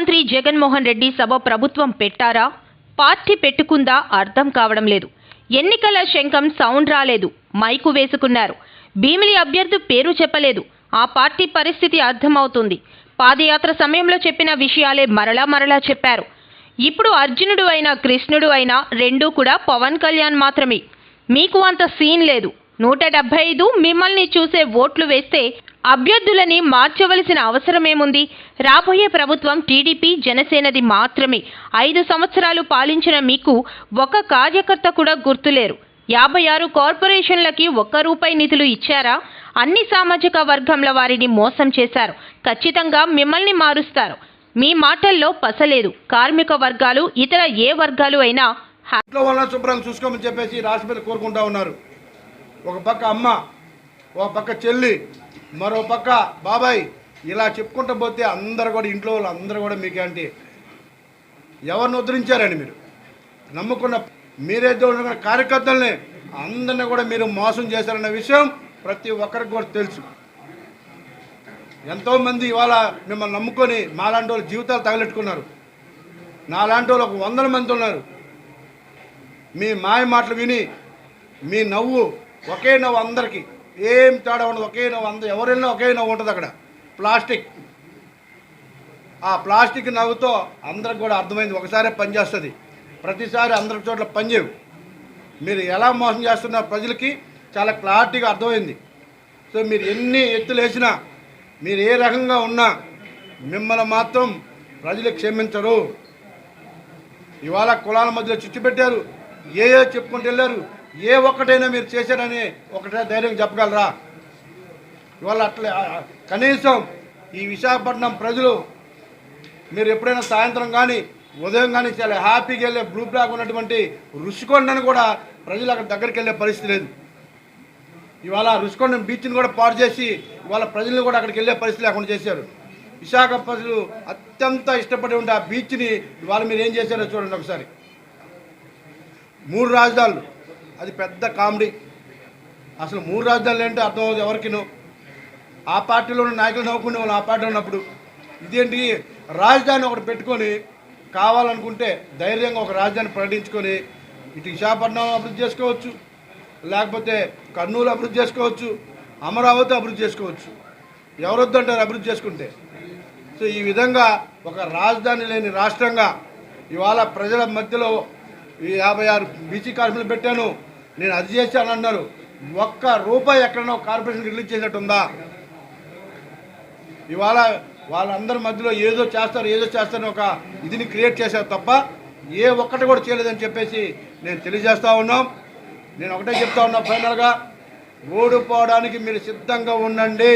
ముఖ్యమంత్రి జగన్మోహన్ రెడ్డి సభ ప్రభుత్వం పెట్టారా? పార్టీ పెట్టుకుందా అర్థం కావడం లేదు. ఎన్నికల శంఖం సౌండ్ రాలేదు, మైకు వేసుకున్నారు. భీమిలి అభ్యర్థి పేరు చెప్పలేదు. ఆ పార్టీ పరిస్థితి అర్థమవుతుంది. పాదయాత్ర సమయంలో చెప్పిన విషయాలే మరలా చెప్పారు. ఇప్పుడు అర్జునుడు అయినా కృష్ణుడు అయినా రెండూ కూడా పవన్ కళ్యాణ్ మాత్రమే. మీకు అంత సీన్ లేదు. 175 మిమ్మల్ని చూసే ఓట్లు వేస్తే అభ్యర్థులని మార్చవలసిన అవసరమేముంది? రాబోయే ప్రభుత్వం టీడీపీ జనసేనది మాత్రమే. 5 సంవత్సరాలు పాలించిన మీకు ఒక కార్యకర్త కూడా గుర్తులేరు. 56 కార్పొరేషన్లకి ₹1 నిధులు ఇచ్చారా? అన్ని సామాజిక వర్గంల వారిని మోసం చేశారు. ఖచ్చితంగా మిమ్మల్ని మారుస్తారు. మీ మాటల్లో పసలేదు. కార్మిక వర్గాలు ఇతర ఏ వర్గాలు అయినా శుభ్రంగా చూసుకోమని చెప్పేసి రాష్ట్రపతి కోరుకుంటా ఉన్నారు. ఒక పక్క అమ్మ, ఒక పక్క చెల్లి, మరో పక్క బాబాయ్, ఇలా చెప్పుకుంటూ పోతే అందరు కూడా ఇంట్లో వాళ్ళు అందరూ కూడా మీకేంటి ఎవరిని ఉద్ధరించారండి? మీరు నమ్ముకున్న మీరేదో ఉన్న కార్యకర్తల్ని అందరినీ కూడా మీరు మోసం చేశారన్న విషయం ప్రతి ఒక్కరికి కూడా తెలుసు. ఎంతోమంది ఇవాళ మిమ్మల్ని నమ్ముకొని మాలాంటి వాళ్ళ జీవితాలు తగలెట్టుకున్నారు. నాలాంటి వాళ్ళు ఒక 100 మంది ఉన్నారు. మీ మాయ మాటలు విని మీ నవ్వు ఒకే నవ్వు, అందరికీ ఏం తేడా ఉండదు. ఒకే నవ్వు, అందరూ ఎవరైనా ఒకే నవ్వు ఉంటుంది. అక్కడ ప్లాస్టిక్, ఆ ప్లాస్టిక్ నవ్వుతో అందరికి కూడా అర్థమైంది. ఒకసారి పనిచేస్తుంది, ప్రతిసారి అందరి చోట్ల పనిచేయవు. మీరు ఎలా మోసం చేస్తున్నారు ప్రజలకి చాలా క్లారిటీగా అర్థమైంది. సో మీరు ఎన్ని ఎత్తులు వేసినా, మీరు ఏ రకంగా ఉన్నా మిమ్మల్ని మాత్రం ప్రజలు క్షమించరు. ఇవాళ కులాల మధ్యలో చిచ్చు పెట్టారు, ఏ చెప్పుకుంటూ వెళ్ళారు. ఏ ఒక్కటైనా మీరు చేశారని ఒకటే ధైర్యం చెప్పగలరా? ఇవాళ అట్లా కనీసం ఈ విశాఖపట్నం ప్రజలు మీరు ఎప్పుడైనా సాయంత్రం కానీ ఉదయం కానీ చాలా హ్యాపీగా వెళ్ళే బ్లూ బ్లాక్ ఉన్నటువంటి రుషికొండను కూడా ప్రజలు అక్కడ దగ్గరికి వెళ్ళే పరిస్థితి లేదు. ఇవాళ రుషికొండ బీచ్ని కూడా పాడు చేసి ఇవాళ ప్రజలను కూడా అక్కడికి వెళ్ళే పరిస్థితి లేకుండా చేశారు. విశాఖ ప్రజలు అత్యంత ఇష్టపడి ఉంటే ఆ బీచ్ని ఇవాళ మీరు ఏం చేశారో చూడండి ఒకసారి. 3 రాజధానులు, అది పెద్ద కామెడీ. అసలు 3 రాజధానులు ఏంటో అర్థం అవుతుంది ఎవరికినో. ఆ పార్టీలో ఉన్న నాయకులు నవ్వుకునే వాళ్ళు ఆ పార్టీలో ఉన్నప్పుడు ఇదేంటి రాజధాని ఒకటి పెట్టుకొని కావాలనుకుంటే ధైర్యంగా ఒక రాజధాని ప్రకటించుకొని ఇటు విశాఖపట్నం అభివృద్ధి చేసుకోవచ్చు, లేకపోతే కర్నూలు అభివృద్ధి చేసుకోవచ్చు, అమరావతి అభివృద్ధి చేసుకోవచ్చు. ఎవరొద్దు అంటారు అభివృద్ధి చేసుకుంటే? సో ఈ విధంగా ఒక రాజధాని లేని రాష్ట్రంగా ఇవాళ ప్రజల మధ్యలో ఈ 56 బీసీ కార్పొరేషన్లు పెట్టాను, నేను అది చేశాను అన్నారు. ₹1 ఎక్కడైనా కార్పొరేషన్ రిలీజ్ చేసినట్టుందా? ఇవాళ వాళ్ళందరి మధ్యలో ఏదో చేస్తారని ఒక ఇదిని క్రియేట్ చేశారు తప్ప ఏ ఒక్కటి కూడా చేయలేదని చెప్పేసి నేను తెలియజేస్తూ ఉన్నాం. నేను ఒకటే చెప్తా ఉన్నా, ఫైనల్గా ఓడిపోవడానికి మీరు సిద్ధంగా ఉండండి.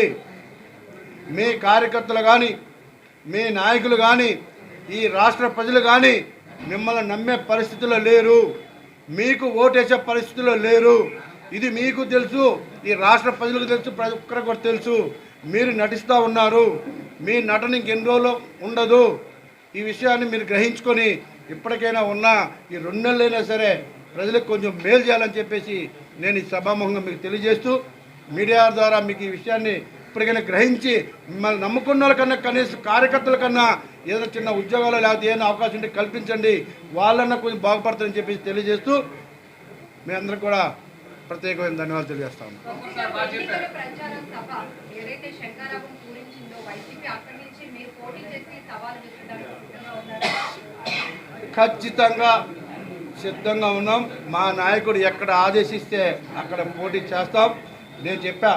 మీ కార్యకర్తలు కానీ, మీ నాయకులు కానీ, ఈ రాష్ట్ర ప్రజలు కానీ మిమ్మల్ని నమ్మే పరిస్థితుల్లో లేరు. మీకు ఓటేసే పరిస్థితుల్లో లేరు. ఇది మీకు తెలుసు, ఈ రాష్ట్ర ప్రజలకు తెలుసు, ప్రతి ఒక్కరికి కూడా తెలుసు. మీరు నటిస్తూ ఉన్నారు. మీ నటన ఇంకెన్ని రోజులు ఉండదు. ఈ విషయాన్ని మీరు గ్రహించుకొని ఇప్పటికైనా ఉన్నా ఈ 2 నెలలైనా సరే ప్రజలకు కొంచెం మేలు చేయాలని చెప్పేసి నేను ఈ సభాముఖంగా మీకు తెలియజేస్తూ, మీడియా ద్వారా మీకు ఈ విషయాన్ని ఇప్పటికైనా గ్రహించి మిమ్మల్ని నమ్ముకున్న వాళ్ళకన్నా కనీసం కార్యకర్తల కన్నా ఏదో చిన్న ఉద్యోగాలు లేకపోతే ఏదైనా అవకాశం ఉంటే కల్పించండి, వాళ్ళన్నా కొంచెం బాగుపడతారని చెప్పేసి తెలియజేస్తూ మీ అందరికి కూడా ప్రత్యేకమైన ధన్యవాదాలు తెలియజేస్తాము. ఖచ్చితంగా సిద్ధంగా ఉన్నాం. మా నాయకుడు ఎక్కడ ఆదేశిస్తే అక్కడ పోటీ చేస్తాం. నేను చెప్పా,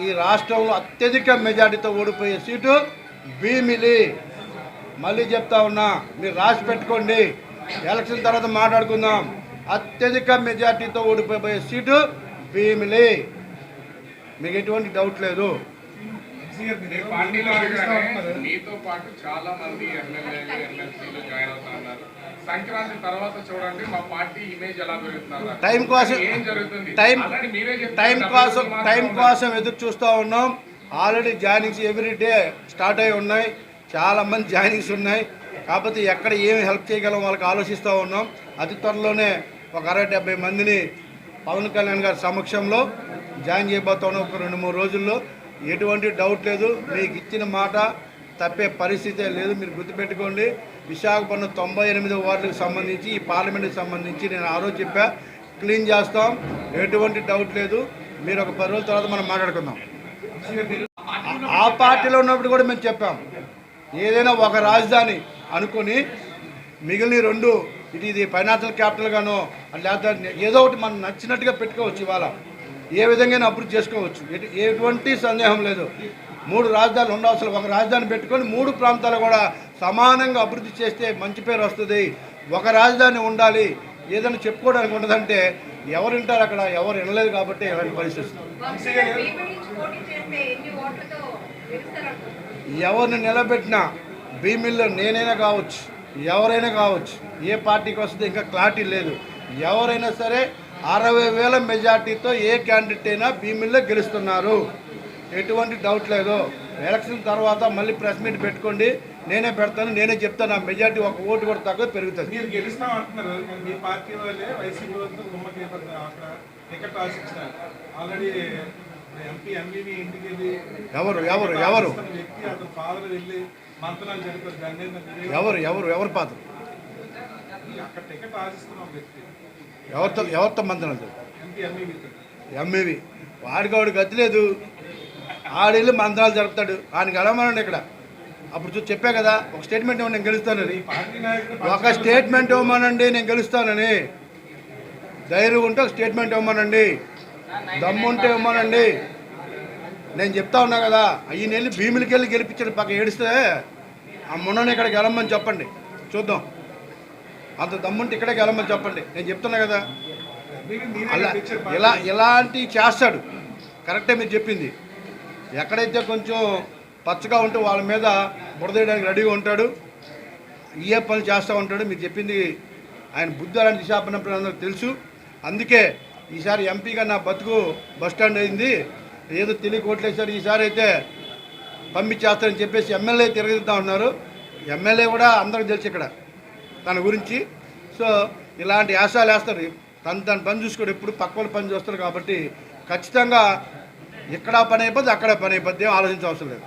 ఈ రాష్ట్రంలో అత్యధిక మెజార్టీతో ఓడిపోయే సీటు భీమిలి. మళ్ళీ చెప్తా ఉన్నా, మీరు రాసి పెట్టుకోండి, ఎలక్షన్ తర్వాత మాట్లాడుకుందాం. అత్యధిక మెజార్టీతో ఓడిపోయే సీటు భీమిలి, మీకు ఎటువంటి డౌట్ లేదు. మీతో పాటు చాలా మంది ఎమ్మెల్యేలు ఎమ్మెల్సీలు జాయిన్ అవుతా ఉన్నారు. సంక్రాంతి తర్వాత చూడండి మా పార్టీ ఇమేజ్ ఎలా పెరుగుతున్నారు. టైం కోసం ఎదురు చూస్తూ ఉన్నాం. Already joinings every day start అయి ఉన్నాయి. చాలామంది జాయినింగ్స్ ఉన్నాయి. కాకపోతే ఎక్కడ ఏమి హెల్ప్ చేయగలం వాళ్ళకి ఆలోచిస్తూ ఉన్నాం. అతి త్వరలోనే ఒక 60-70 మందిని పవన్ కళ్యాణ్ గారి సమక్షంలో జాయిన్ చేయబోతా ఉన్నాం ఒక 2-3 రోజుల్లో. ఎటువంటి డౌట్ లేదు. మీకు ఇచ్చిన మాట తప్పే పరిస్థితే లేదు. మీరు గుర్తుపెట్టుకోండి, విశాఖపట్నం 98వ వార్డుకు సంబంధించి ఈ పార్లమెంట్కి సంబంధించి నేను ఆ రోజు చెప్పా, క్లీన్ చేస్తాం, ఎటువంటి డౌట్ లేదు. మీరు ఒక 10 రోజుల తర్వాత మనం మాట్లాడుకుందాం. ఆ పార్టీలో ఉన్నప్పుడు కూడా మేము చెప్పాం, ఏదైనా ఒక రాజధాని అనుకొని మిగిలిన 2 ఇది ఫైనాన్షియల్ క్యాపిటల్ గానో లేకపోతే ఏదో ఒకటి మనం నచ్చినట్టుగా పెట్టుకోవచ్చు. ఇవాళ ఏ విధంగా అభివృద్ధి చేసుకోవచ్చు, ఎటువంటి సందేహం లేదు. 3 రాజధానులు ఉండవలసిన ఒక రాజధాని పెట్టుకొని 3 ప్రాంతాలు కూడా సమానంగా అభివృద్ధి చేస్తే మంచి పేరు వస్తుంది. ఒక రాజధాని ఉండాలి, ఏదైనా చెప్పుకోవడానికి ఉండదంటే ఎవరు వింటారు? అక్కడ ఎవరు వినలేదు కాబట్టి ఇలాంటి పరిస్థితి. ఎవరిని నిలబెట్టినా భీమిల్లో నేనైనా కావచ్చు, ఎవరైనా కావచ్చు, ఏ పార్టీకి వస్తే ఇంకా క్లారిటీ లేదు. ఎవరైనా సరే 60,000 మెజార్టీతో ఏ క్యాండిడేట్ అయినా భీమిల్లో గెలుస్తున్నారు, ఎటువంటి డౌట్ లేదు. ఎలక్షన్ తర్వాత మళ్ళీ ప్రెస్ మీట్ పెట్టుకోండి, నేనే పెడతాను, నేనే చెప్తాను. ఆ మెజార్టీ ఒక ఓటు కూడా తక్కువ పెరుగుతుంది. మీరు గెలుస్తాం అంటున్నారు, మీ పార్టీ వాళ్ళే వైసీపీ వాళ్ళతో గుమ్మకి అక్కడ టికెట్ ఆశించినారు. ఆల్రెడీ ఎంపీ ఎంబీవి ఇంటికి వెళ్ళి ఎవరు వ్యక్తి అతను ఫాదర్ వెళ్ళి మంత్రాలు జరిపారు. దాన్ని ఎవరు పాత్ర? అక్కడ టికెట్ ఆశిస్తున్నాం వ్యక్తి ఎవరితో మంత్రాలు? ఎంపీ ఎంబీవీతో. ఎంఏవి వాడికి గతి లేదు, ఆడెళ్ళి మంత్రాలు జరుపుతాడు. ఆయనకి వెళ్ళమనండి ఇక్కడ. అప్పుడు చెప్పా కదా, ఒక స్టేట్మెంట్ ఇవ్వండి నేను గెలుస్తానని. ఒక స్టేట్మెంట్ ఇవ్వమనండి నేను గెలుస్తానని. ధైర్యం ఉంటే ఒక స్టేట్మెంట్ ఇవ్వమనండి, దమ్ముంటే ఇవ్వమనండి. నేను చెప్తా ఉన్నా కదా, ఈయన వెళ్ళి భీములకి వెళ్ళి గెలిపించాడు. పక్క ఏడిస్తే ఆ మొన్న ఇక్కడికి వెళ్ళమని చెప్పండి, చూద్దాం. అంత దమ్ముంటే ఇక్కడే వెళ్ళమని చెప్పండి. నేను చెప్తున్నా కదా, అలా ఇలాంటివి చేస్తాడు. కరెక్టే మీరు చెప్పింది. ఎక్కడైతే కొంచెం పచ్చగా ఉంటే వాళ్ళ మీద బురదేయడానికి రెడీగా ఉంటాడు, ఏ పనులు చేస్తూ ఉంటాడు. మీరు చెప్పింది ఆయన బుద్ధి అలాంటి దిశాపన్నప్పుడు అందరికి తెలుసు. అందుకే ఈసారి ఎంపీగా నా బతుకు బస్టాండ్ అయింది. ఏదో తెలియక ఓట్లేసారు, ఈసారి అయితే పంపించేస్తారని చెప్పేసి ఎమ్మెల్యే తిరగలుగుతూ ఉన్నారు. ఎమ్మెల్యే కూడా అందరికి తెలుసు ఇక్కడ తన గురించి. సో ఇలాంటి యాసాలు వేస్తారు. తన పని చూసుకోడు, ఎప్పుడు పక్క వాళ్ళ పని చూస్తారు. కాబట్టి ఖచ్చితంగా ఇక్కడ పని అయిపోద్ది, అక్కడ పని అయిపోద్ది, ఆలోచించవసరం లేదు.